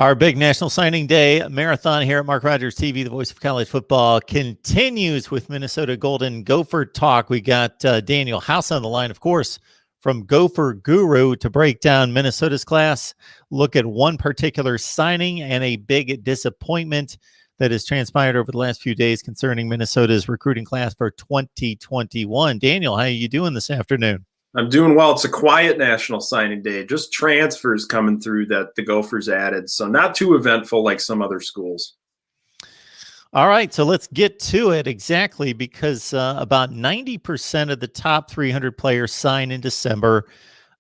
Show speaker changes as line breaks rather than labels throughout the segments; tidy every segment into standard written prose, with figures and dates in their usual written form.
Our big National Signing Day marathon here at MarkRogersTV, the voice of college football, continues with Minnesota Golden Gopher talk. We got Daniel House on the line, of course, from Gopher Guru to break down Minnesota's class, look at one particular signing and a big disappointment that has transpired over the last few days concerning Minnesota's recruiting class for 2021. Daniel, how are you doing this afternoon?
I'm doing well. It's a quiet National Signing Day, just transfers coming through that the Gophers added. So not too eventful like some other schools.
All right, so let's get to it exactly because about 90% of the top 300 players sign in December.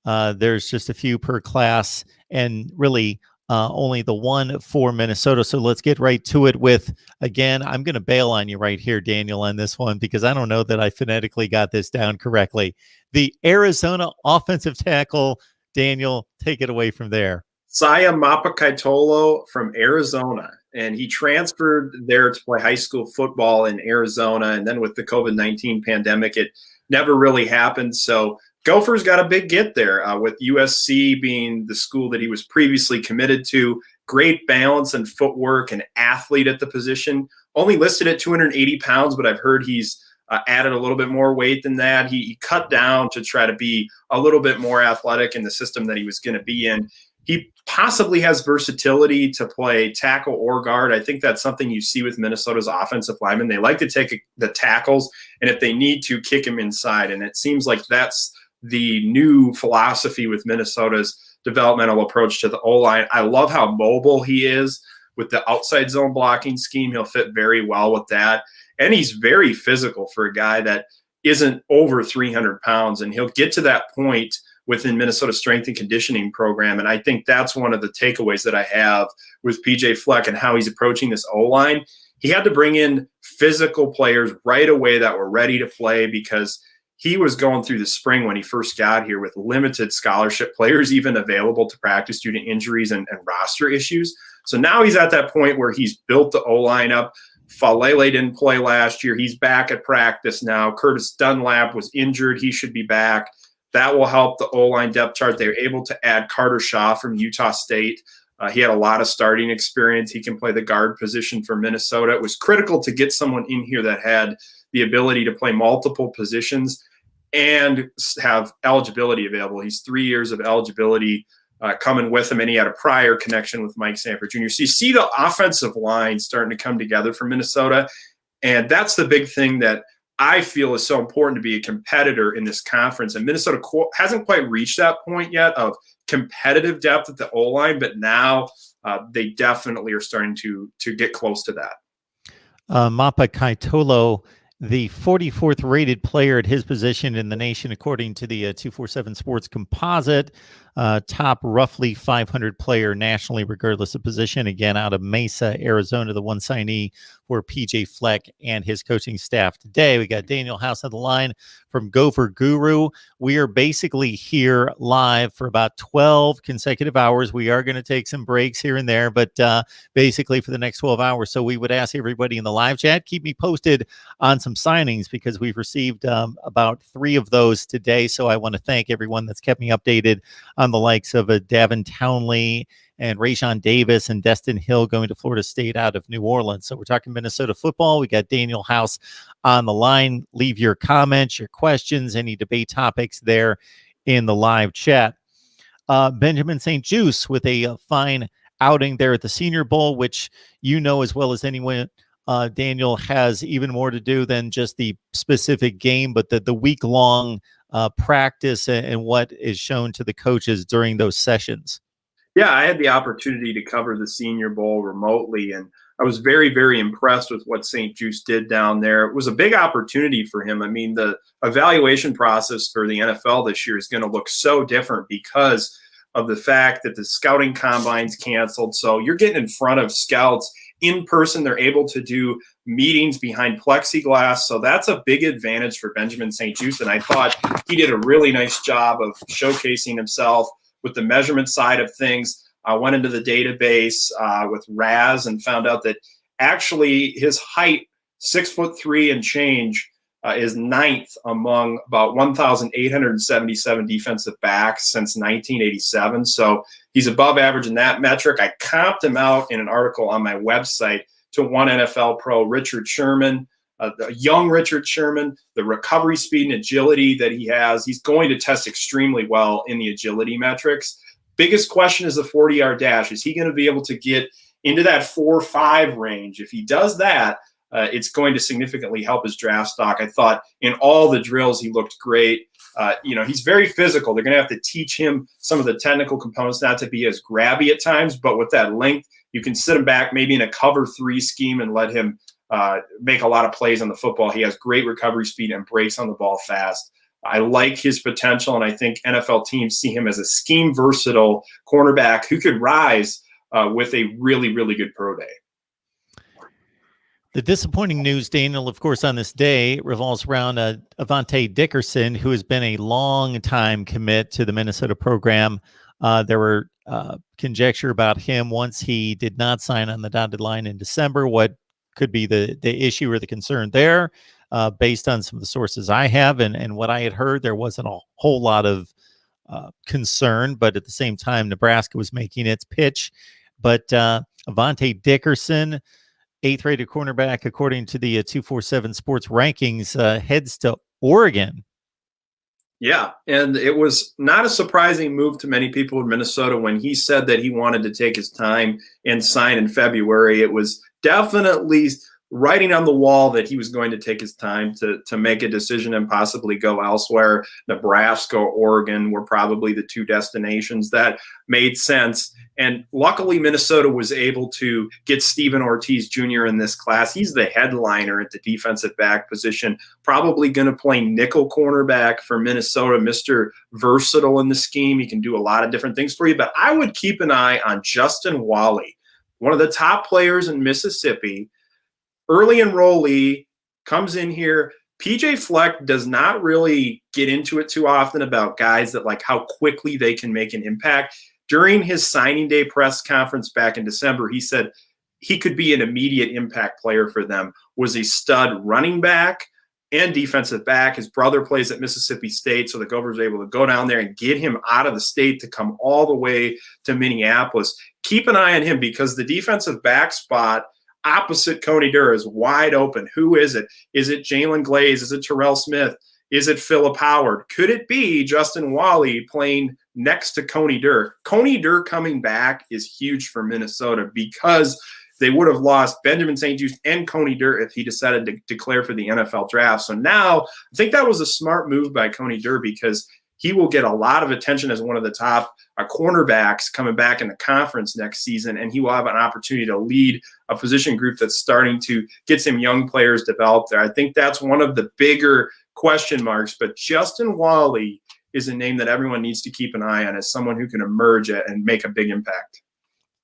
There's just a few per class and really only the one for Minnesota. So let's get right to it with, again, I'm going to bail on you right here, Daniel, on this one because I don't know that I phonetically got this down correctly. The Arizona offensive tackle, Daniel, take it away from there.
Mapa Caitolo from Arizona, and he transferred there to play high school football in Arizona. And then with the COVID-19 pandemic, it never really happened. So Gophers got a big get there with USC being the school that he was previously committed to. Great balance and footwork and athlete at the position. Only listed at 280 pounds, but I've heard he's added a little bit more weight than that. He cut down to try to be a little bit more athletic in the system that he was going to be in. He possibly has versatility to play tackle or guard. I think that's something you see with Minnesota's offensive linemen. They like to take the tackles, and if they need to, kick him inside. And it seems like that's the new philosophy with Minnesota's developmental approach to the O-line. I love how mobile he is with the outside zone blocking scheme. He'll fit very well with that. And he's very physical for a guy that isn't over 300 pounds. And he'll get to that point within Minnesota's strength and conditioning program. And I think that's one of the takeaways that I have with PJ Fleck and how he's approaching this O-line. He had to bring in physical players right away that were ready to play because he was going through the spring when he first got here with limited scholarship players even available to practice due to injuries and roster issues. So now he's at that point where he's built the O-line up. Falele didn't play last year. He's back at practice now. Curtis Dunlap was injured. He should be back. That will help the O-line depth chart. They were able to add Carter Shaw from Utah State. He had a lot of starting experience. He can play the guard position for Minnesota. It was critical to get someone in here that had the ability to play multiple positions and have eligibility available. He's 3 years of eligibility coming with him, and he had a prior connection with Mike Sanford Jr. So you see the offensive line starting to come together for Minnesota, and that's the big thing that I feel is so important to be a competitor in this conference. And Minnesota hasn't quite reached that point yet of competitive depth at the O-line, but now they definitely are starting to get close to that.
Mapa Caitolo, the 44th rated player at his position in the nation, according to the 247 Sports Composite, top roughly 500 player nationally, regardless of position. Again, out of Mesa, Arizona, the one signee for PJ Fleck and his coaching staff today. We got Daniel House on the line from Gopher Guru. We are basically here live for about 12 consecutive hours. We are going to take some breaks here and there, but basically for the next 12 hours. So we would ask everybody in the live chat, keep me posted on some signings because we've received about 3 of those today. So I want to thank everyone that's kept me updated on the likes of Davin Townley and Rayshawn Davis and Destin Hill going to Florida State out of New Orleans. So we're talking Minnesota football. We got Daniel House on the line. Leave your comments, your questions, any debate topics there in the live chat. Benjamin St. Juste with a fine outing there at the Senior Bowl, which you know as well as anyone, Daniel, has even more to do than just the specific game, but the week-long practice and what is shown to the coaches during those sessions.
Yeah, I had the opportunity to cover the Senior Bowl remotely, and I was very, very impressed with what St. Juste did down there. It was a big opportunity for him. I mean, the evaluation process for the NFL this year is going to look so different because of the fact that the scouting combine's canceled. So you're getting in front of scouts in person. They're able to do meetings behind plexiglass. So that's a big advantage for Benjamin St. Juste. And I thought he did a really nice job of showcasing himself with the measurement side of things. I went into the database with Raz and found out that actually his height, 6'3" and change, is 9th among about 1,877 defensive backs since 1987. So He's above average in that metric. I comped him out in an article on my website to one NFL pro, Richard Sherman, a young Richard Sherman, the recovery speed and agility that he has. He's going to test extremely well in the agility metrics. Biggest question is the 40-yard dash. Is he going to be able to get into that 4.5 range? If he does that, it's going to significantly help his draft stock. I thought in all the drills he looked great. He's very physical. They're going to have to teach him some of the technical components, not to be as grabby at times, but with that length, you can sit him back maybe in a cover 3 scheme and let him make a lot of plays on the football. He has great recovery speed and breaks on the ball fast. I like his potential, and I think NFL teams see him as a scheme versatile cornerback who could rise with a really, really good pro day.
The disappointing news, Daniel, of course, on this day revolves around Avante Dickerson, who has been a long-time commit to the Minnesota program. There were conjecture about him once he did not sign on the dotted line in December. What could be the issue or the concern there? Based on some of the sources I have and what I had heard, there wasn't a whole lot of concern, but at the same time, Nebraska was making its pitch. But Avante Dickerson, 8th rated cornerback, according to the 247 Sports rankings, heads to Oregon.
Yeah, and it was not a surprising move to many people in Minnesota when he said that he wanted to take his time and sign in February. It was definitely writing on the wall that he was going to take his time to make a decision and possibly go elsewhere. Nebraska or Oregon were probably the 2 destinations that made sense. And luckily, Minnesota was able to get Steven Ortiz Jr. in this class. He's the headliner at the defensive back position, probably going to play nickel cornerback for Minnesota, Mr. Versatile in the scheme. He can do a lot of different things for you. But I would keep an eye on Justin Wally, one of the top players in Mississippi. Early enrollee, comes in here. PJ Fleck does not really get into it too often about guys that like how quickly they can make an impact. During his signing day press conference back in December, he said he could be an immediate impact player for them, was a stud running back and defensive back. His brother plays at Mississippi State, so the Gophers were able to go down there and get him out of the state to come all the way to Minneapolis. Keep an eye on him because the defensive back spot opposite Coney Durr is wide open. Who is it? Is it Jalen Glaze? Is it Terrell Smith? Is it Philip Howard? Could it be Justin Wally playing next to Coney Durr? Coney Durr coming back is huge for Minnesota because they would have lost Benjamin St. Juste and Coney Durr if he decided to declare for the NFL draft. So now I think that was a smart move by Coney Durr because he will get a lot of attention as one of the top cornerbacks coming back in the conference next season, and he will have an opportunity to lead a position group that's starting to get some young players developed there. I think that's one of the bigger question marks, but Justin Wally is a name that everyone needs to keep an eye on as someone who can emerge and make a big impact.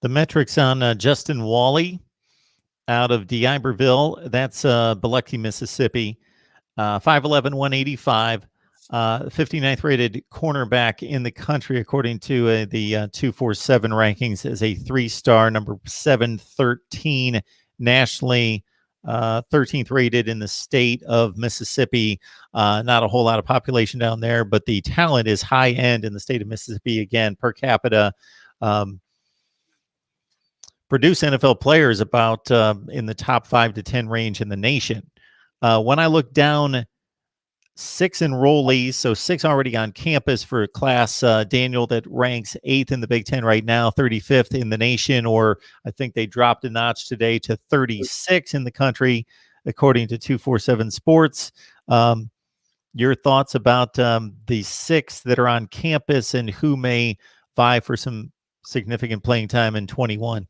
The metrics on Justin Wally out of d'Iberville, that's Biloxi, Mississippi, 5'11", 185. 59th rated cornerback in the country, according to the 247 rankings, as a 3-star, number 713 nationally, 13th rated in the state of Mississippi. Not a whole lot of population down there, but the talent is high end in the state of Mississippi. Again, per capita, produce NFL players about in the top 5 to 10 range in the nation. When I look down, 6 enrollees, so 6 already on campus for a class, Daniel, that ranks 8th in the Big Ten right now, 35th in the nation, or I think they dropped a notch today to 36 in the country, according to 247 Sports. Your thoughts about the 6 that are on campus and who may vie for some significant playing time in 21?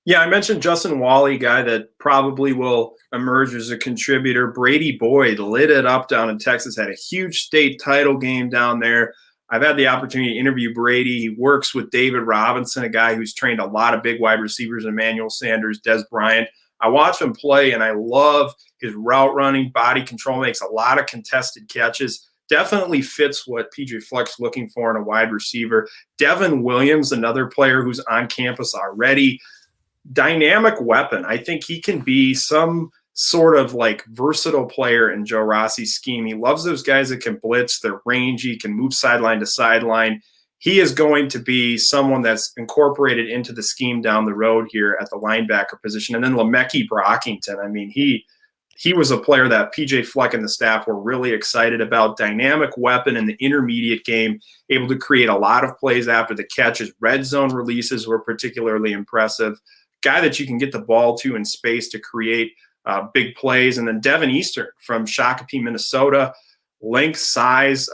Yeah, I mentioned Justin Wally, guy that probably will emerge as a contributor. Brady Boyd lit it up down in Texas, had a huge state title game down there. I've had the opportunity to interview Brady. He works with David Robinson, a guy who's trained a lot of big wide receivers, Emmanuel Sanders, Des Bryant. I watch him play, and I love his route running, body control, makes a lot of contested catches. Definitely fits what PJ Fleck's looking for in a wide receiver. Devin Williams, another player who's on campus already. Dynamic weapon. I think he can be some sort of like versatile player in Joe Rossi's scheme. He loves those guys that can blitz, they're rangy, can move sideline to sideline. he is going to be someone that's incorporated into the scheme down the road here at the linebacker position. And then Le'Meke Brockington, I mean, he was a player that PJ Fleck and the staff were really excited about. Dynamic weapon in the intermediate game, able to create a lot of plays after the catches. Red zone releases were particularly impressive. Guy that you can get the ball to in space to create big plays. And then Devin Eastern from Shakopee, Minnesota. Length, size,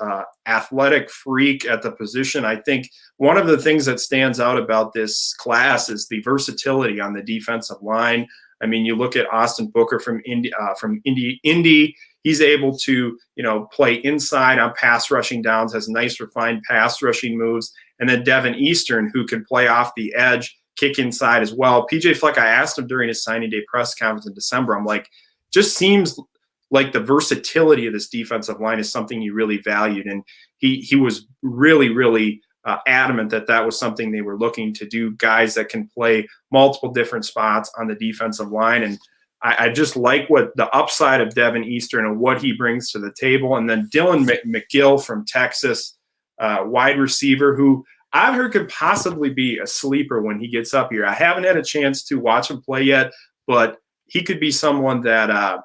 athletic freak at the position. I think one of the things that stands out about this class is the versatility on the defensive line. I mean, you look at Austin Booker from Indy. He's able to, play inside on pass rushing downs, has nice refined pass rushing moves. And then Devin Eastern, who can play off the edge, kick inside as well. PJ Fleck, I asked him during his signing day press conference in December, I'm like, just seems like the versatility of this defensive line is something he really valued. And he was really, really adamant that was something they were looking to do, guys that can play multiple different spots on the defensive line. And I just like what the upside of Devin Eastern and what he brings to the table. And then Dylan Mcgill from Texas, wide receiver, who I've heard could possibly be a sleeper when he gets up here. I haven't had a chance to watch him play yet, but he could be someone that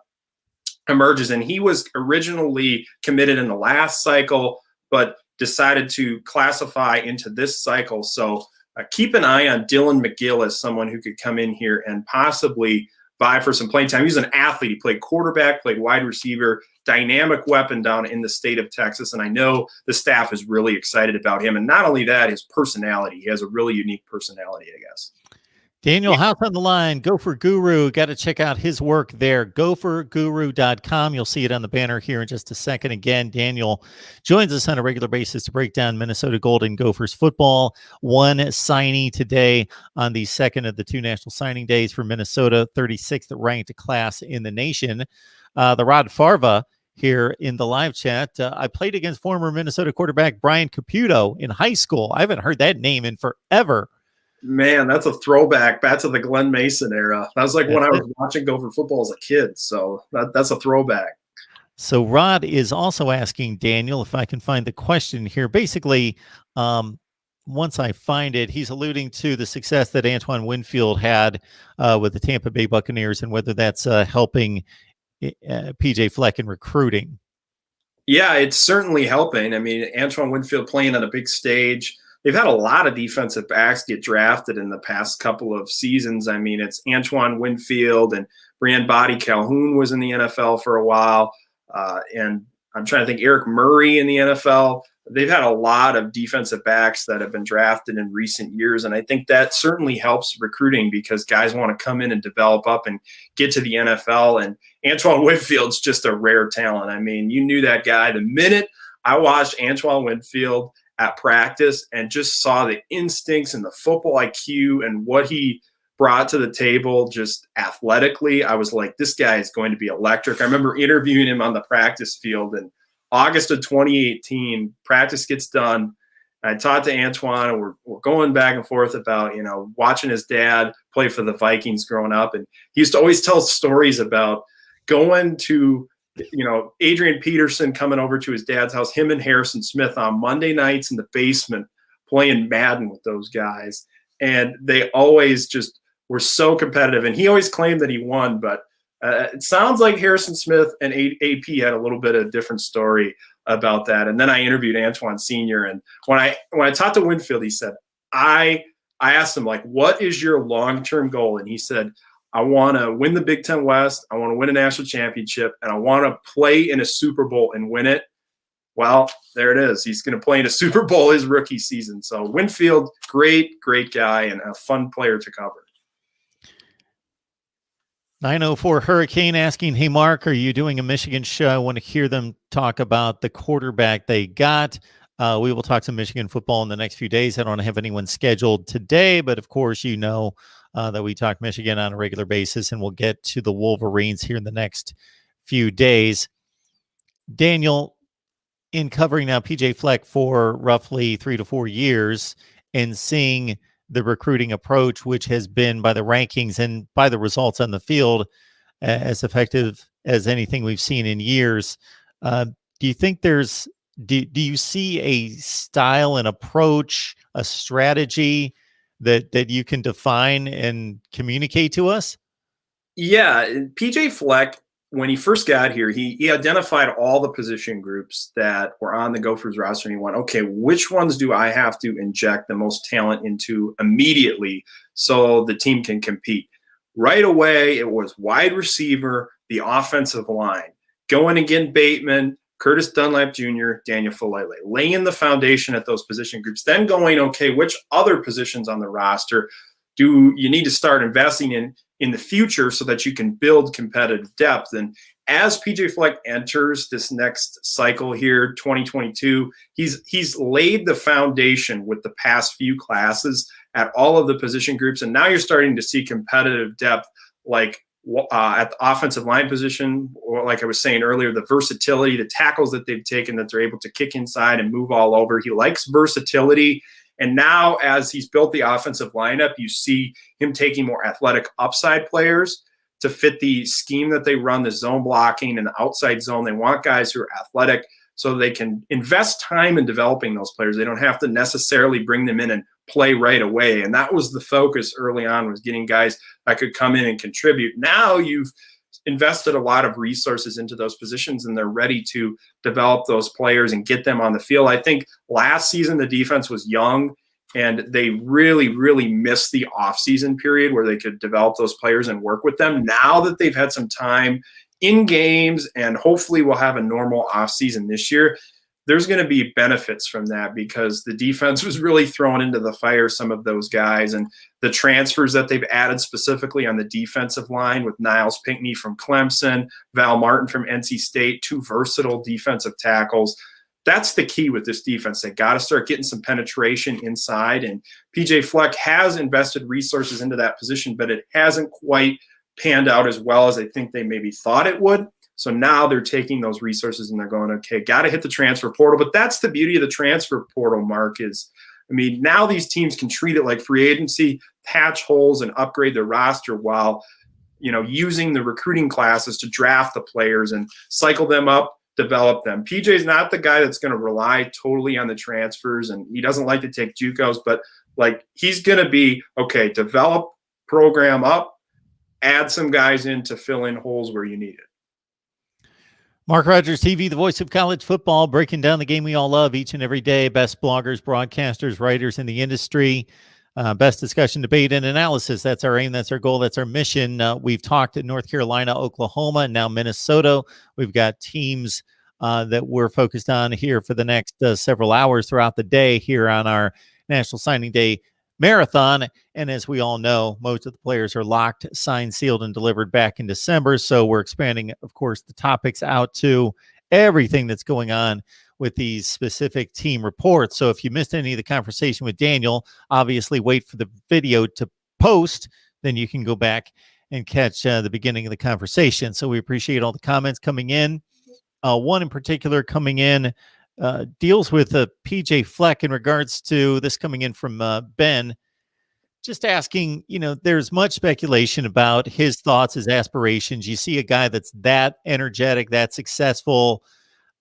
emerges. And he was originally committed in the last cycle, but decided to classify into this cycle. So keep an eye on Dylan Mcgill as someone who could come in here and possibly vie for some playing time. He's an athlete. He played quarterback, played wide receiver, dynamic weapon down in the state of Texas. And I know the staff is really excited about him. And not only that, his personality. He has a really unique personality, I guess.
Daniel House on the line, Gopher Guru. Got to check out his work there, gopherguru.com. You'll see it on the banner here in just a second. Again, Daniel joins us on a regular basis to break down Minnesota Golden Gophers football. One signee today on the second of the two national signing days for Minnesota, 36th ranked class in the nation. The Rod Farva here in the live chat. I played against former Minnesota quarterback Brian Caputo in high school. I haven't heard that name in forever.
Man, that's a throwback back to the Glenn Mason era. That was like when I was watching Gopher football as a kid. So that's a throwback.
So Rod is also asking Daniel if I can find the question here. Basically, once I find it, he's alluding to the success that Antoine Whitfield had with the Tampa Bay Buccaneers and whether that's helping PJ Fleck in recruiting.
Yeah, it's certainly helping. I mean, Antoine Whitfield playing on a big stage. They've had a lot of defensive backs get drafted in the past couple of seasons. I mean, it's Antoine Whitfield and Brian Body Calhoun was in the NFL for a while. And I'm trying to think, Eric Murray in the NFL. They've had a lot of defensive backs that have been drafted in recent years. And I think that certainly helps recruiting because guys want to come in and develop up and get to the NFL. And Antoine Whitfield's just a rare talent. I mean, you knew that guy the minute I watched Antoine Whitfield at practice and just saw the instincts and the football IQ and what he brought to the table just athletically. I was like, this guy is going to be electric. I remember interviewing him on the practice field in August of 2018. Practice gets done. I talked to Antoine and we're going back and forth about, watching his dad play for the Vikings growing up. And he used to always tell stories about going to Adrian Peterson coming over to his dad's house, him and Harrison Smith on Monday nights in the basement playing Madden with those guys. And they always just were so competitive. And he always claimed that he won, but it sounds like Harrison Smith and AP had a little bit of a different story about that. And then I interviewed Antoine Sr. And when I talked to Whitfield, he said, I asked him, like, what is your long-term goal? And he said, I want to win the Big Ten West. I want to win a national championship, and I want to play in a Super Bowl and win it. Well, there it is. He's going to play in a Super Bowl his rookie season. So Whitfield, great guy and a fun player to cover.
904 Hurricane asking, hey, Mark, are you doing a Michigan show? I want to hear them talk about the quarterback they got. We will talk some Michigan football in the next few days. I don't have anyone scheduled today, but of course, that we talk Michigan on a regular basis, and we'll get to the Wolverines here in the next few days. Daniel, in covering now PJ Fleck for roughly 3 to 4 years and seeing the recruiting approach, which has been by the rankings and by the results on the field as effective as anything we've seen in years, do you think there's do you see a style, an approach, a strategy that you can define and communicate to us?
Yeah, PJ Fleck, when he first got here, he identified all the position groups that were on the Gophers roster, and he went, okay, which ones do I have to inject the most talent into immediately so the team can compete? Right away, it was wide receiver, the offensive line, going again Bateman, Curtis Dunlap Jr., Daniel Falele, laying the foundation at those position groups, then going, okay, which other positions on the roster do you need to start investing in the future so that you can build competitive depth? And as PJ Fleck enters this next cycle here, 2022, he's laid the foundation with the past few classes at all of the position groups, and now you're starting to see competitive depth, like at the offensive line position, or like I was saying earlier, the versatility, the tackles that they've taken that they're able to kick inside and move all over. He likes versatility. And now, as he's built the offensive lineup, you see him taking more athletic upside players to fit the scheme that they run, the zone blocking and the outside zone. They want guys who are athletic so they can invest time in developing those players. They don't have to necessarily bring them in and play right away. And that was the focus early on, was getting guys that could come in and contribute. Now you've invested a lot of resources into those positions, and they're ready to develop those players and get them on the field. I think last season the defense was young, and they really, really missed the offseason period where they could develop those players and work with them. Now that they've had some time in games, and hopefully we'll have a normal offseason this year, there's going to be benefits from that, because the defense was really thrown into the fire, some of those guys, and the transfers that they've added specifically on the defensive line with Niles Pinckney from Clemson, Val Martin from NC State, two versatile defensive tackles. That's the key with this defense. They got to start getting some penetration inside, and PJ Fleck has invested resources into that position, but it hasn't quite panned out as well as I think they maybe thought it would. So now they're taking those resources and they're going, okay, got to hit the transfer portal. But that's the beauty of the transfer portal, Mark, is, I mean, now these teams can treat it like free agency, patch holes and upgrade their roster while, using the recruiting classes to draft the players and cycle them up, develop them. PJ's not the guy that's going to rely totally on the transfers, and he doesn't like to take JUCOs, but like, he's going to be, okay, develop, program up, add some guys in to fill in holes where you need it.
Mark Rogers TV, the voice of college football, breaking down the game we all love each and every day. Best bloggers, broadcasters, writers in the industry. Best discussion, debate, and analysis. That's our aim. That's our goal. That's our mission. We've talked at North Carolina, Oklahoma, and now Minnesota. We've got teams that we're focused on here for the next several hours throughout the day here on our National Signing Day Marathon. And as we all know, most of the players are locked, signed, sealed, and delivered back in December. So we're expanding, of course, the topics out to everything that's going on with these specific team reports. So if you missed any of the conversation with Daniel, obviously wait for the video to post, then you can go back and catch the beginning of the conversation. So we appreciate all the comments coming in. One in particular coming in deals with PJ Fleck in regards to this, coming in from Ben, just asking, there's much speculation about his thoughts, his aspirations. You see a guy that's that energetic, that successful,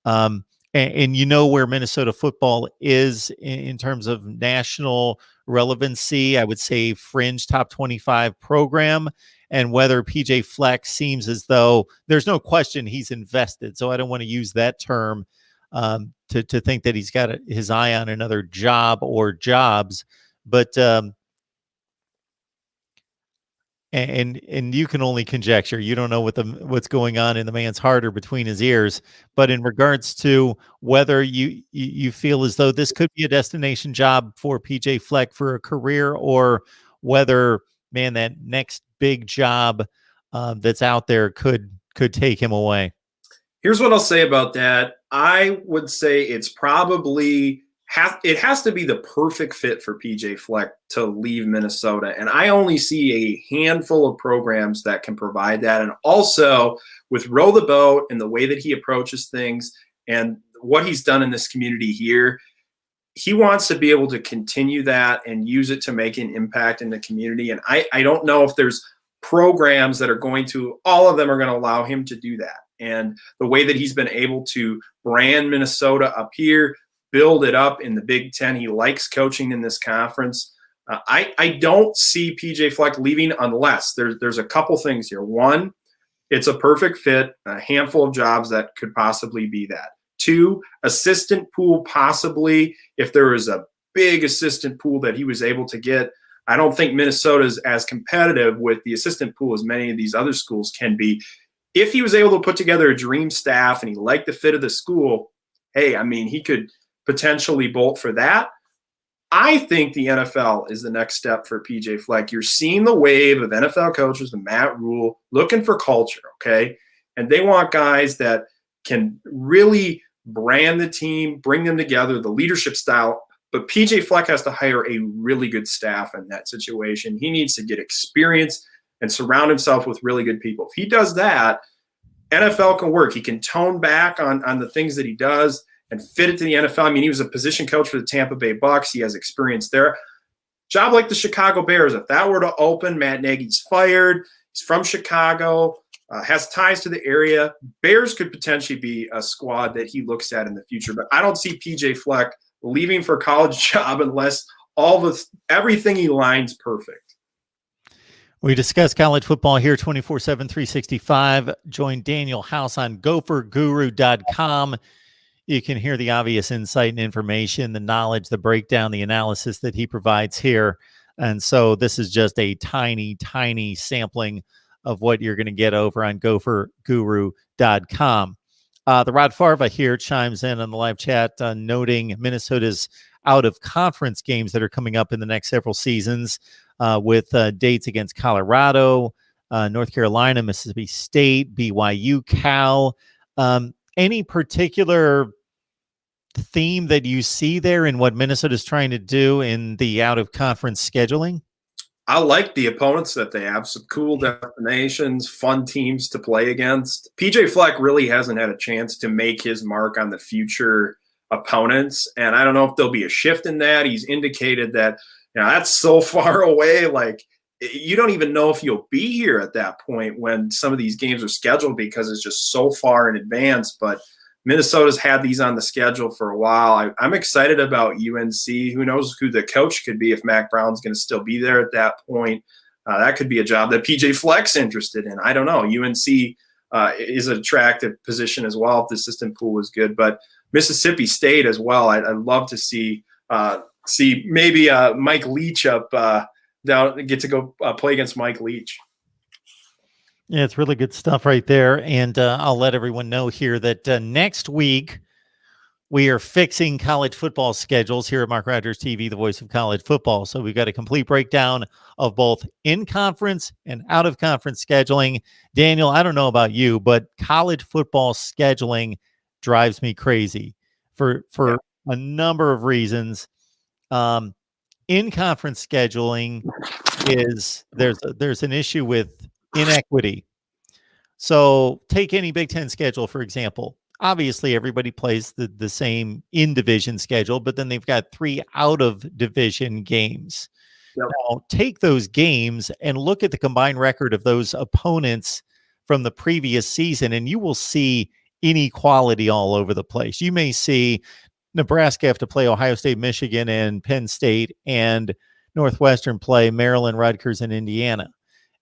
and where Minnesota football is in terms of national relevancy. I would say fringe top 25 program, and whether PJ Fleck seems as though there's no question he's invested. So I don't want to use that term to think that he's got his eye on another job or jobs, but and you can only conjecture. You don't know what's going on in the man's heart or between his ears. But in regards to whether you feel as though this could be a destination job for PJ Fleck for a career, or whether, man, that next big job that's out there could take him away.
Here's what I'll say about that. I would say it's probably it has to be the perfect fit for PJ Fleck to leave Minnesota. And I only see a handful of programs that can provide that. And also with Row the Boat and the way that he approaches things and what he's done in this community here, he wants to be able to continue that and use it to make an impact in the community. And I don't know if there's programs that are all of them are going to allow him to do that. And the way that he's been able to brand Minnesota up here, build it up in the Big Ten. He likes coaching in this conference. I don't see PJ Fleck leaving unless there's a couple things here. One, it's a perfect fit, a handful of jobs that could possibly be that. Two, assistant pool possibly, if there was a big assistant pool that he was able to get. I don't think Minnesota is as competitive with the assistant pool as many of these other schools can be. If he was able to put together a dream staff and he liked the fit of the school, hey, I mean, he could potentially bolt for that. I think the NFL is the next step for PJ Fleck. You're seeing the wave of NFL coaches, the Matt Rule, looking for culture, okay? And they want guys that can really brand the team, bring them together, the leadership style. But PJ Fleck has to hire a really good staff in that situation. He needs to get experience and surround himself with really good people. If he does that, NFL can work. He can tone back on the things that he does and fit it to the NFL. I mean, he was a position coach for the Tampa Bay Bucks. He has experience there. Job like the Chicago Bears, if that were to open, Matt Nagy's fired. He's from Chicago, has ties to the area. Bears could potentially be a squad that he looks at in the future. But I don't see PJ Fleck leaving for a college job unless everything he lines perfect.
We discuss college football here 24/7, 365. Join Daniel House on GopherGuru.com. You can hear the obvious insight and information, the knowledge, the breakdown, the analysis that he provides here. And so this is just a tiny, tiny sampling of what you're going to get over on GopherGuru.com. The Rod Farva here chimes in on the live chat, noting Minnesota's out-of-conference games that are coming up in the next several seasons with dates against Colorado, North Carolina, Mississippi State, BYU, Cal. Any particular theme that you see there in what Minnesota is trying to do in the out-of-conference scheduling?
I like the opponents that they have. Some cool destinations, fun teams to play against. PJ Fleck really hasn't had a chance to make his mark on the future opponents, and I don't know if there'll be a shift in that. He's indicated that that's so far away. Like, you don't even know if you'll be here at that point when some of these games are scheduled because it's just so far in advance. But Minnesota's had these on the schedule for a while. I'm excited about UNC. Who knows who the coach could be if Mac Brown's going to still be there at that point. That could be a job that PJ Fleck's interested in. I don't know. UNC is an attractive position as well if the assistant pool is good. But Mississippi State as well. I'd love to see maybe Mike Leach up down, get to go play against Mike Leach.
Yeah, it's really good stuff right there. And I'll let everyone know here that next week we are fixing college football schedules here at Mark Rogers TV, the voice of college football. So we've got a complete breakdown of both in-conference and out-of-conference scheduling. Daniel, I don't know about you, but college football scheduling drives me crazy for a number of reasons. In-conference scheduling is there's an issue with inequity. So take any Big Ten schedule, for example. Obviously, everybody plays the same in-division schedule, but then they've got 3 out-of-division games. Yep. Now, take those games and look at the combined record of those opponents from the previous season, and you will see inequality all over the place. You may see Nebraska have to play Ohio State, Michigan, and Penn State, and Northwestern play Maryland, Rutgers, and Indiana.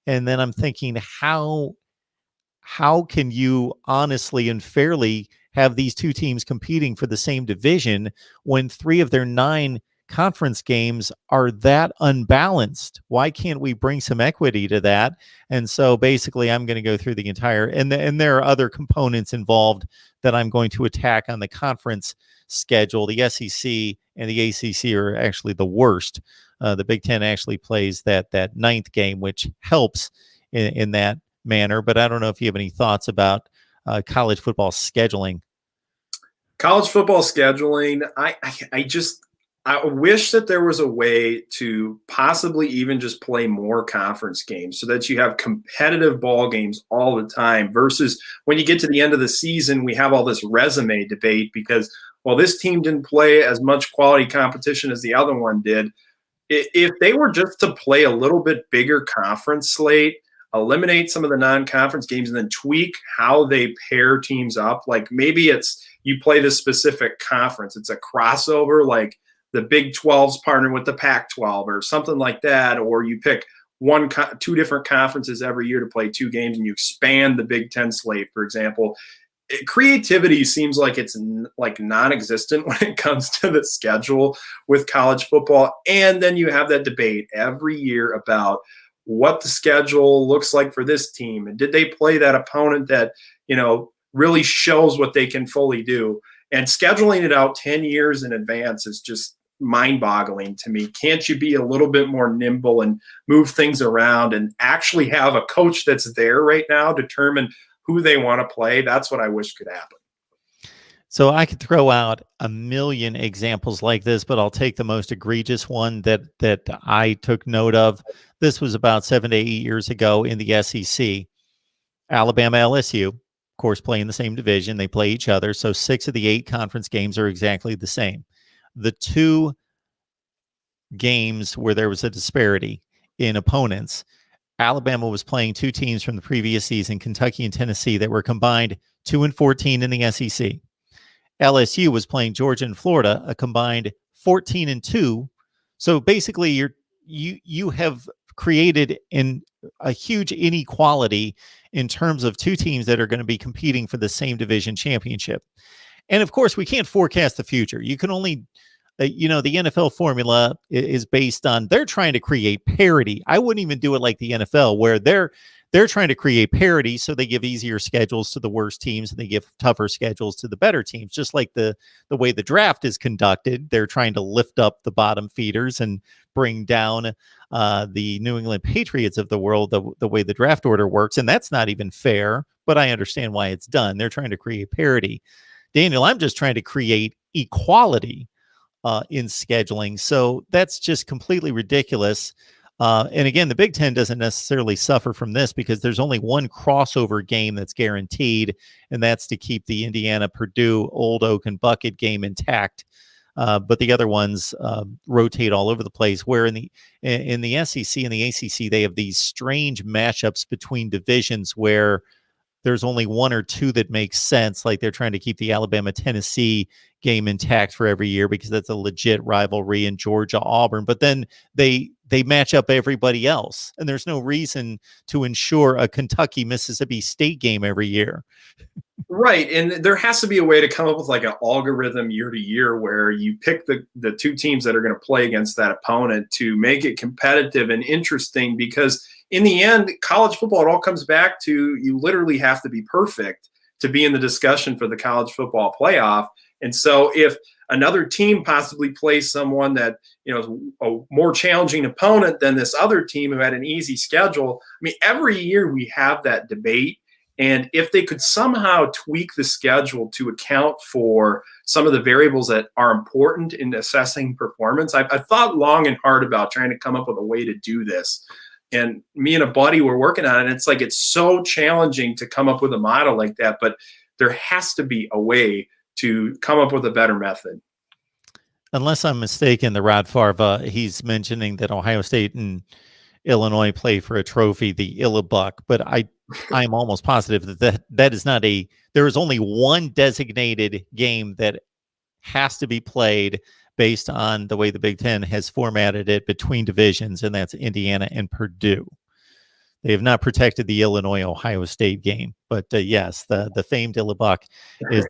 And then I'm thinking, how can you honestly and fairly have these two teams competing for the same division when 3 of their 9 conference games are that unbalanced? Why can't we bring some equity to that? And so basically I'm going to go through the entire, and there are other components involved that I'm going to attack on the conference schedule. The SEC and the ACC are actually the worst. The Big Ten actually plays that 9th game, which helps in that manner. But I don't know if you have any thoughts about college football scheduling.
College football scheduling, I wish that there was a way to possibly even just play more conference games so that you have competitive ball games all the time versus when you get to the end of the season, we have all this resume debate because, well, this team didn't play as much quality competition as the other one did. If they were just to play a little bit bigger conference slate, eliminate some of the non-conference games and then tweak how they pair teams up. Like maybe it's you play this specific conference. It's a crossover, like the Big 12's partner with the Pac-12 or something like that, or you pick two different conferences every year to play 2 games and you expand the Big 10 slate, for example. Creativity seems like it's like non-existent when it comes to the schedule with college football. And then you have that debate every year about what the schedule looks like for this team. And did they play that opponent that, really shows what they can fully do? And scheduling it out 10 years in advance is just mind-boggling to me. Can't you be a little bit more nimble and move things around and actually have a coach that's there right now determine who they want to play? That's what I wish could happen.
So I could throw out a million examples like this, but I'll take the most egregious one that I took note of. This was about 7 to 8 years ago in the SEC. Alabama, LSU, of course, play in the same division. They play each other. So 6 of the 8 conference games are exactly the same. The 2 games where there was a disparity in opponents, Alabama was playing 2 teams from the previous season, Kentucky and Tennessee, that were combined 2-14 in the SEC. LSU was playing Georgia and Florida, a combined 14-2. So basically, you have created a huge inequality in terms of 2 teams that are going to be competing for the same division championship. And of course, we can't forecast the future. You can only, the NFL formula is based on, they're trying to create parity. I wouldn't even do it like the NFL, where they're trying to create parity, so they give easier schedules to the worst teams and they give tougher schedules to the better teams. Just like the way the draft is conducted, they're trying to lift up the bottom feeders and bring down the New England Patriots of the world, the way the draft order works. And that's not even fair, but I understand why it's done. They're trying to create parity. Daniel, I'm just trying to create equality in scheduling. So that's just completely ridiculous. And again, the Big Ten doesn't necessarily suffer from this because there's only one crossover game that's guaranteed, and that's to keep the Indiana-Purdue Old Oak and Bucket game intact. But the other ones rotate all over the place, where in the SEC and the ACC, they have these strange matchups between divisions where there's only 1 or 2 that make sense. Like they're trying to keep the Alabama-Tennessee game intact for every year because that's a legit rivalry, in Georgia-Auburn. But then they match up everybody else, and there's no reason to ensure a Kentucky-Mississippi State game every year.
Right, and there has to be a way to come up with like an algorithm year to year where you pick the 2 teams that are going to play against that opponent to make it competitive and interesting, because in the end, college football, it all comes back to you literally have to be perfect to be in the discussion for the college football playoff. And so if another team possibly plays someone that, is a more challenging opponent than this other team who had an easy schedule, I mean, every year we have that debate. And if they could somehow tweak the schedule to account for some of the variables that are important in assessing performance, I've thought long and hard about trying to come up with a way to do this. And me and a buddy were working on it. And it's so challenging to come up with a model like that, but there has to be a way to come up with a better method.
Unless I'm mistaken, the Rod Favre, he's mentioning that Ohio State and Illinois play for a trophy, the Illibuck, but I'm almost positive that is not there is only one designated game that has to be played based on the way the Big Ten has formatted it between divisions, and that's Indiana and Purdue. They have not protected the Illinois-Ohio State game, but yes, the famed Illibuck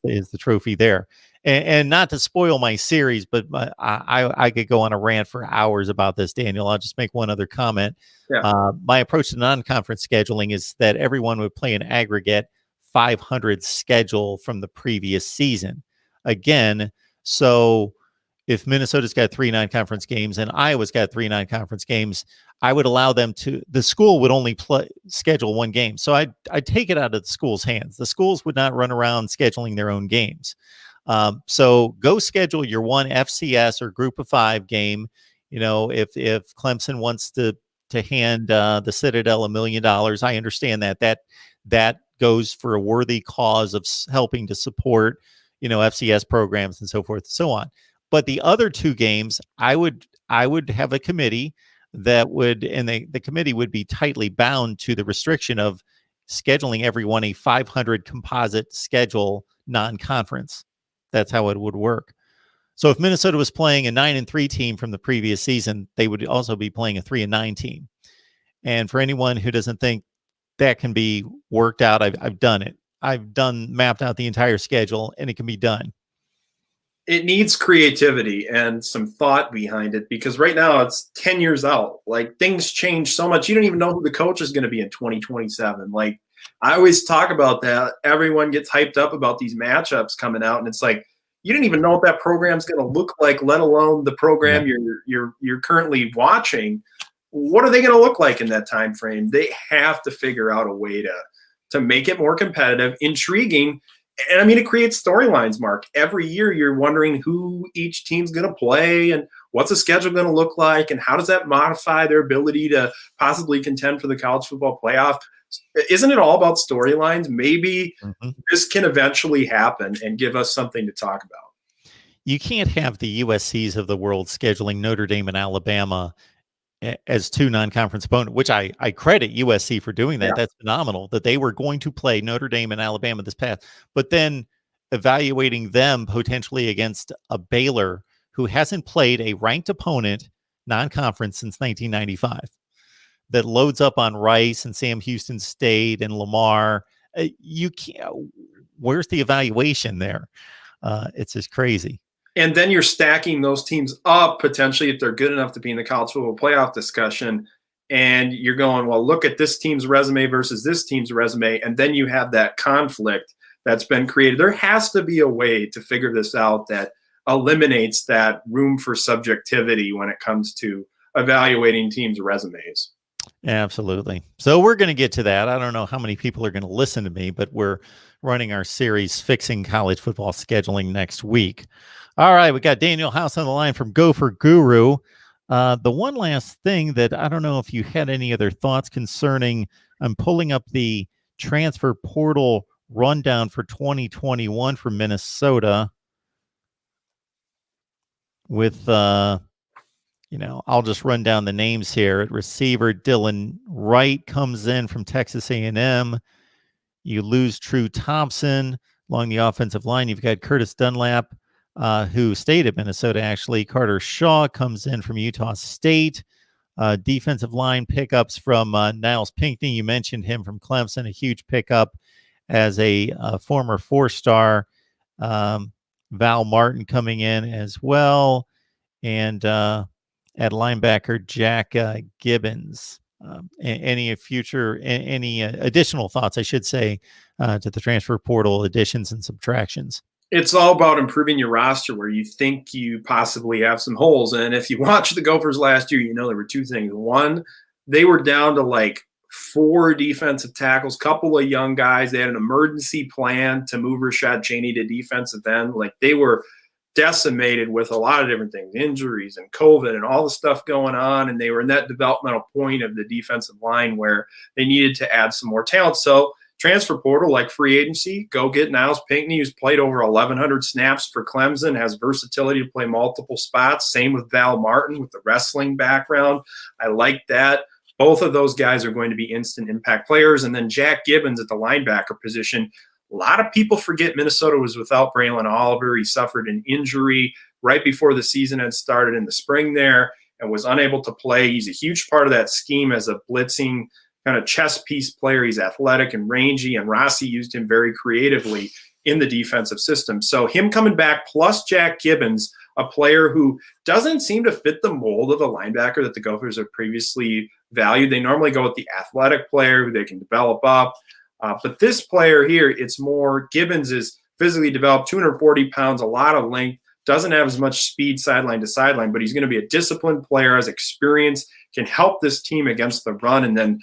is the trophy there. And not to spoil my series, but I could go on a rant for hours about this, Daniel. I'll just make one other comment. Yeah. My approach to non-conference scheduling is that everyone would play an aggregate 500 schedule from the previous season. Again, so if Minnesota's got 3 non-conference games and Iowa's got 3 non-conference games, I would allow them the school would only schedule 1 game. So I'd take it out of the school's hands. The schools would not run around scheduling their own games. So go schedule your one FCS or Group of 5 game. If Clemson wants to hand the Citadel $1 million, I understand that goes for a worthy cause of helping to support, FCS programs and so forth and so on. But the other 2 games, I would have a committee that would, and the committee would be tightly bound to the restriction of scheduling everyone a 500 composite schedule non-conference. That's how it would work. So if Minnesota was playing a 9-3 team from the previous season, they would also be playing a 3-9 team. And for anyone who doesn't think that can be worked out, I've done it. I've mapped out the entire schedule, and it can be done.
It needs creativity and some thought behind it, because right now it's 10 years out. Like, things change so much. You don't even know who the coach is going to be in 2027. Like, I always talk about that. Everyone gets hyped up about these matchups coming out, and it's like, you didn't even know what that program's going to look like, let alone the program you're currently watching. What are they going to look like in that time frame? They have to figure out a way to make it more competitive, intriguing. And I mean, it creates storylines, Mark. Every year you're wondering who each team's going to play and what's the schedule going to look like, and how does that modify their ability to possibly contend for the college football playoff. Isn't it all about storylines? Maybe this can eventually happen and give us something to talk about.
You can't have the USCs of the world scheduling Notre Dame and Alabama as two non-conference opponents, which I credit USC for doing that. Yeah. That's phenomenal that they were going to play Notre Dame and Alabama this past, but then evaluating them potentially against a Baylor who hasn't played a ranked opponent non-conference since 1995, that loads up on Rice and Sam Houston State and Lamar. You can't. Where's the evaluation there? It's just crazy.
And then you're stacking those teams up potentially if they're good enough to be in the college football playoff discussion. And you're going, well, look at this team's resume versus this team's resume. And then you have that conflict that's been created. There has to be a way to figure this out that eliminates that room for subjectivity when it comes to evaluating teams' resumes.
Absolutely. So we're going to get to that. I don't know how many people are going to listen to me, but we're running our series Fixing College Football Scheduling next week. All right, we got Daniel House on the line from Gopher Guru. The one last thing that I don't know if you had any other thoughts concerning, I'm pulling up the transfer portal rundown for 2021 for Minnesota with, I'll just run down the names here. At receiver, Dylan Wright comes in from Texas A&M. You lose True Thompson along the offensive line. You've got Curtis Dunlap, who stayed at Minnesota, actually. Carter Shaw comes in from Utah State. Defensive line pickups from Niles Pinckney. You mentioned him from Clemson, a huge pickup as a former four-star. Val Martin coming in as well. And at linebacker, Jack Gibbons. Any additional thoughts, I should say, to the transfer portal additions and subtractions?
It's all about improving your roster where you think you possibly have some holes. And if you watch the Gophers last year, there were two things. One, they were down to like 4 defensive tackles, couple of young guys. They had an emergency plan to move Rashad Cheney to defensive end. Like, they were decimated with a lot of different things, injuries and COVID and all the stuff going on. And they were in that developmental point of the defensive line where they needed to add some more talent. So transfer portal, like free agency, go get Niles Pinckney, who's played over 1,100 snaps for Clemson, has versatility to play multiple spots. Same with Val Martin with the wrestling background. I like that. Both of those guys are going to be instant impact players. And then Jack Gibbons at the linebacker position. A lot of people forget Minnesota was without Braylon Oliver. He suffered an injury right before the season had started in the spring there and was unable to play. He's a huge part of that scheme as a blitzing kind of chess piece player. He's athletic and rangy, and Rossi used him very creatively in the defensive system. So him coming back, plus Jack Gibbons, a player who doesn't seem to fit the mold of a linebacker that the Gophers have previously valued. They normally go with the athletic player who they can develop up. But this player here, it's more, Gibbons is physically developed, 240 pounds, a lot of length, doesn't have as much speed sideline to sideline, but he's going to be a disciplined player, has experience, can help this team against the run. And then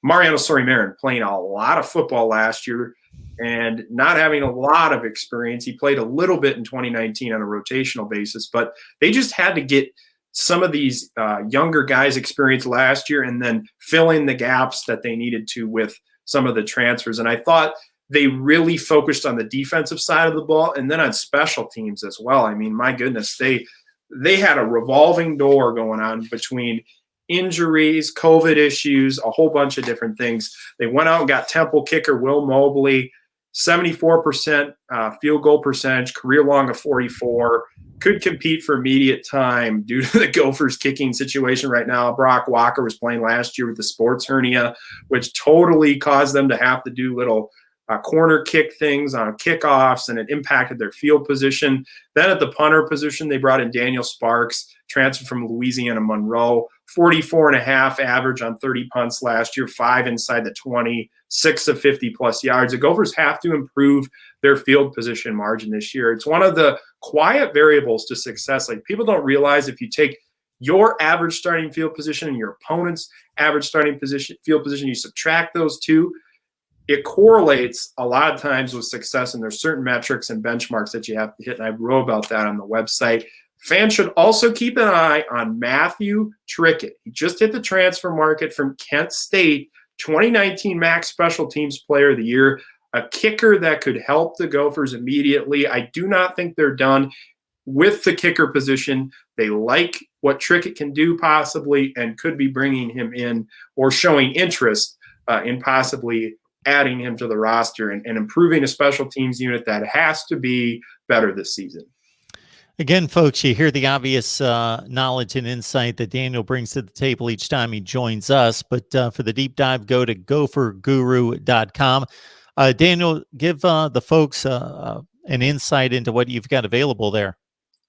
Mariano Sori-Marin playing a lot of football last year and not having a lot of experience. He played a little bit in 2019 on a rotational basis, but they just had to get some of these younger guys experience last year and then fill in the gaps that they needed to with some of the transfers. And I thought they really focused on the defensive side of the ball and then on special teams as well. I mean, my goodness, they had a revolving door going on between injuries, COVID issues, a whole bunch of different things. They went out and got Temple kicker Will Mobley, 74% field goal percentage, career long of 44. Could compete for immediate time due to the Gophers kicking situation right now. Brock Walker was playing last year with the sports hernia, which totally caused them to have to do little corner kick things on kickoffs, and it impacted their field position. Then at the punter position, they brought in Daniel Sparks, transferred from Louisiana Monroe, 44.5 average on 30 punts last year, 5 inside the 20, 6 of 50-plus yards. The Gophers have to improve their field position margin this year. It's one of the quiet variables to success. Like, people don't realize if you take your average starting field position and your opponent's average starting field position, you subtract those two, it correlates a lot of times with success, and there's certain metrics and benchmarks that you have to hit, and I wrote about that on the website. Fans should also keep an eye on Matthew Trickett. He just hit the transfer market from Kent State, 2019 MAC Special Teams Player of the Year, a kicker that could help the Gophers immediately. I do not think they're done with the kicker position. They like what Trickett can do possibly, and could be bringing him in or showing interest in possibly adding him to the roster and improving a special teams unit that has to be better this season.
Again, folks, you hear the obvious knowledge and insight that Daniel brings to the table each time he joins us. But for the deep dive, go to gopherguru.com. Daniel, give the folks an insight into what you've got available there.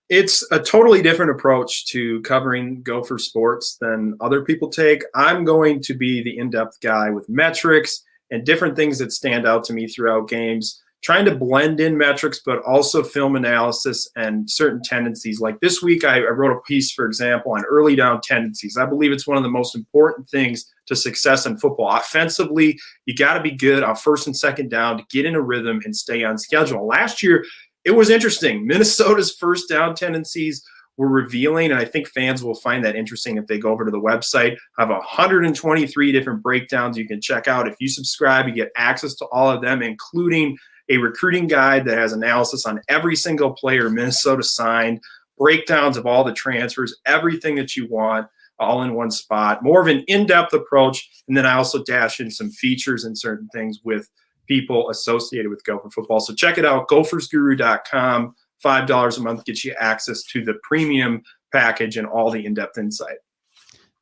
It's a totally different approach to covering Gopher sports than other people take. I'm going to be the in-depth guy with metrics and different things that stand out to me throughout games, trying to blend in metrics, but also film analysis and certain tendencies. Like this week, I wrote a piece, for example, on early down tendencies. I believe it's one of the most important things to success in football. Offensively, you got to be good on first and second down to get in a rhythm and stay on schedule. Last year, it was interesting. Minnesota's first down tendencies were revealing, and I think fans will find that interesting if they go over to the website. I have 123 different breakdowns you can check out. If you subscribe, you get access to all of them, including a recruiting guide that has analysis on every single player Minnesota signed, breakdowns of all the transfers, everything that you want, all in one spot. More of an in-depth approach, and then I also dash in some features and certain things with people associated with Gopher football. So check it out, gophersguru.com. $5 a month gets you access to the premium package and all the in-depth insight.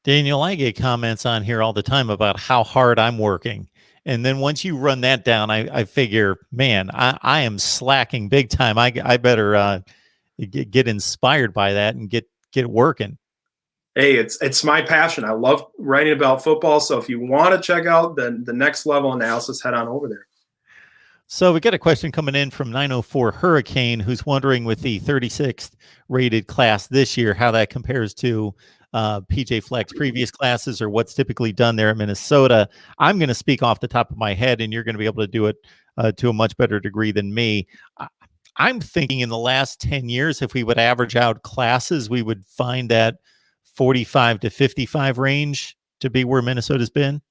Daniel, I get comments on here all the time about how hard I'm working. And then once you run that down, I figure, man, I am slacking big time. I better get inspired by that and get working.
Hey, it's my passion. I love writing about football. So if you want to check out the next level analysis, head on over there.
So we got a question coming in from 904 Hurricane, who's wondering, with the 36th rated class this year, how that compares to PJ Fleck's previous classes, or what's typically done there in Minnesota. I'm going to speak off the top of my head, and you're going to be able to do it to a much better degree than me. I'm thinking in the last 10 years, if we would average out classes, we would find that 45 to 55 range to be where Minnesota's been.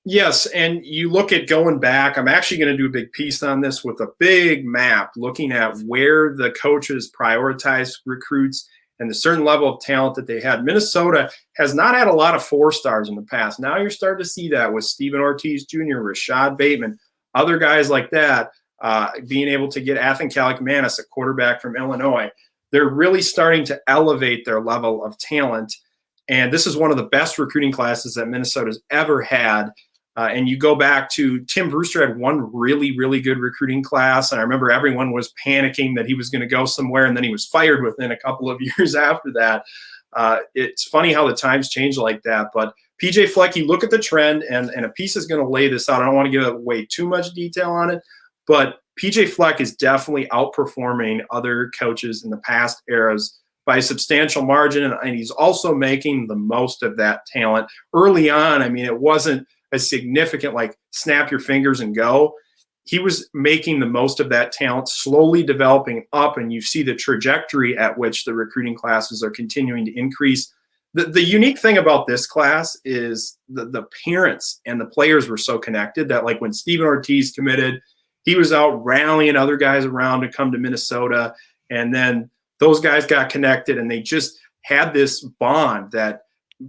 Yes, and you look at going back, I'm actually going to do a big piece on this with a big map looking at where the coaches prioritize recruits and the certain level of talent that they had. Minnesota has not had a lot of 4-stars in the past. Now you're starting to see that with Stephen Ortiz Jr., Rashad Bateman, other guys like that, being able to get Athan Kalikmanis, a quarterback from Illinois. They're really starting to elevate their level of talent, and this is one of the best recruiting classes that Minnesota's ever had. And you go back to Tim Brewster had one really, really good recruiting class. And I remember everyone was panicking that he was going to go somewhere, and then he was fired within a couple of years after that. It's funny how the times change like that. But PJ Fleck, you look at the trend, and a piece is going to lay this out. I don't want to give away too much detail on it, but PJ Fleck is definitely outperforming other coaches in the past eras by a substantial margin. And he's also making the most of that talent early on. I mean, it wasn't a significant, like, snap your fingers and go. He was making the most of that talent, slowly developing up, and you see the trajectory at which the recruiting classes are continuing to increase. The unique thing about this class is the parents and the players were so connected that, like, when Stephen Ortiz committed, he was out rallying other guys around to come to Minnesota, and then those guys got connected, and they just had this bond that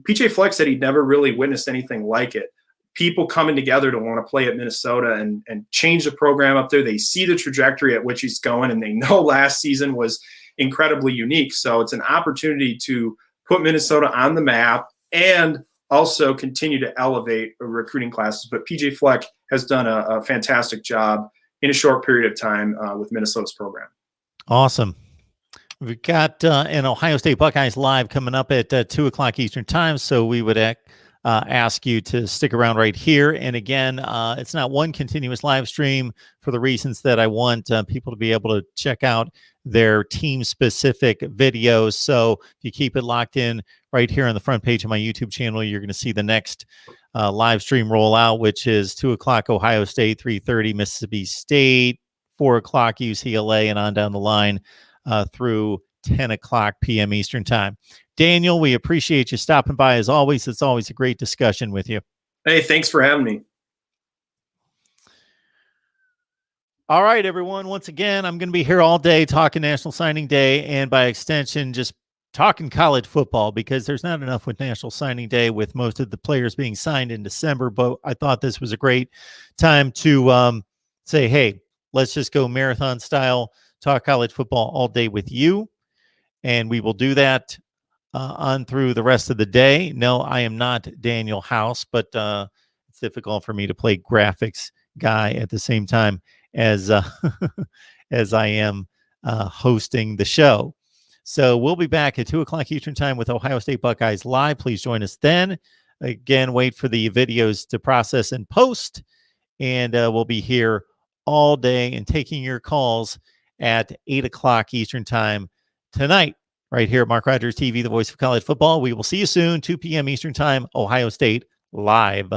PJ Fleck said he'd never really witnessed anything like it. People coming together to want to play at Minnesota and change the program up there. They see the trajectory at which he's going, and they know last season was incredibly unique. So it's an opportunity to put Minnesota on the map and also continue to elevate recruiting classes. But PJ Fleck has done a fantastic job in a short period of time with Minnesota's program.
Awesome. We've got an Ohio State Buckeyes live coming up at 2 o'clock Eastern time. So we would ask you to stick around right here. And again, it's not one continuous live stream for the reasons that I want people to be able to check out their team-specific videos. So if you keep it locked in right here on the front page of my YouTube channel, you're going to see the next live stream rollout, which is 2 o'clock Ohio State, 3:30 Mississippi State, 4 o'clock UCLA, and on down the line through 10 o'clock p.m. Eastern time. Daniel, we appreciate you stopping by as always. It's always a great discussion with you.
Hey, thanks for having me.
All right, everyone. Once again, I'm going to be here all day talking National Signing Day and by extension, just talking college football because there's not enough with National Signing Day with most of the players being signed in December. But I thought this was a great time to say, hey, let's just go marathon style, talk college football all day with you. And we will do that on through the rest of the day. No, I am not Daniel House, but it's difficult for me to play graphics guy at the same time as as I am hosting the show. So we'll be back at 2 o'clock Eastern time with Ohio State Buckeyes live. Please join us then. Again, wait for the videos to process and post, and we'll be here all day and taking your calls at 8 o'clock Eastern time tonight, right here at MarkRogersTV, the voice of college football. We will see you soon, 2 p.m. Eastern time, Ohio State live.